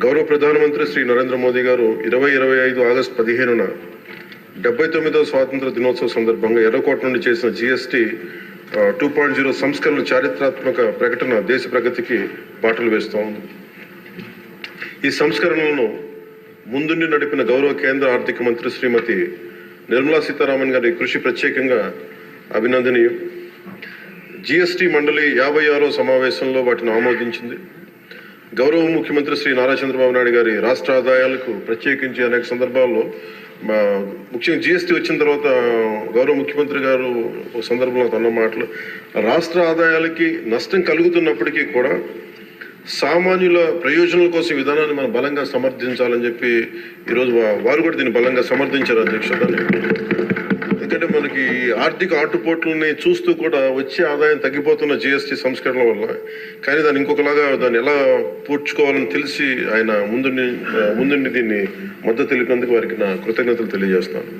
గౌరవ ప్రధానమంత్రి శ్రీ నరేంద్ర మోదీ గారు 2025 ఆగస్టు 15న 79వ స్వాతంత్ర దినోత్సవ సందర్భంగా ఎర్రకోట నుండి చేసిన GST 2.0 సంస్కరణ చారిత్రాత్మక ప్రకటన దేశ ప్రగతికి బాటలు వేస్తూ ఉంది. ఈ సంస్కరణలను ముందుండి నడిపిన గౌరవ కేంద్ర ఆర్థిక మంత్రి శ్రీమతి నిర్మలా సీతారామన్ గారి కృషి ప్రత్యేకంగా అభినందనీయం. GST మండలి 56వ సమావేశంలో వాటిని ఆమోదించింది. గౌరవ ముఖ్యమంత్రి శ్రీ నారా చంద్రబాబు నాయుడు గారి రాష్ట్ర ఆదాయాలకు ప్రత్యేకించి అనేక సందర్భాల్లో ముఖ్యంగా GST వచ్చిన తర్వాత గౌరవ ముఖ్యమంత్రి గారు ఒక సందర్భంలో అన్న మాటలు, రాష్ట్ర ఆదాయాలకి నష్టం కలుగుతున్నప్పటికీ కూడా సామాన్యుల ప్రయోజనాల కోసం విధానాన్ని మనం బలంగా సమర్థించాలని చెప్పి ఈరోజు వారు కూడా దీన్ని బలంగా సమర్థించారు అధ్యక్ష. ఎందుకంటే మనకి ఆర్థిక ఆటుపోట్లని చూస్తూ కూడా వచ్చే ఆదాయం తగ్గిపోతున్న GST సంస్కరణ వల్ల, కానీ దాన్ని ఇంకొకలాగా దాన్ని ఎలా పూడ్చుకోవాలని తెలిసి ఆయన ముందుండి దీన్ని మద్దతు తెలిపినందుకు వారికి నా కృతజ్ఞతలు తెలియజేస్తాను.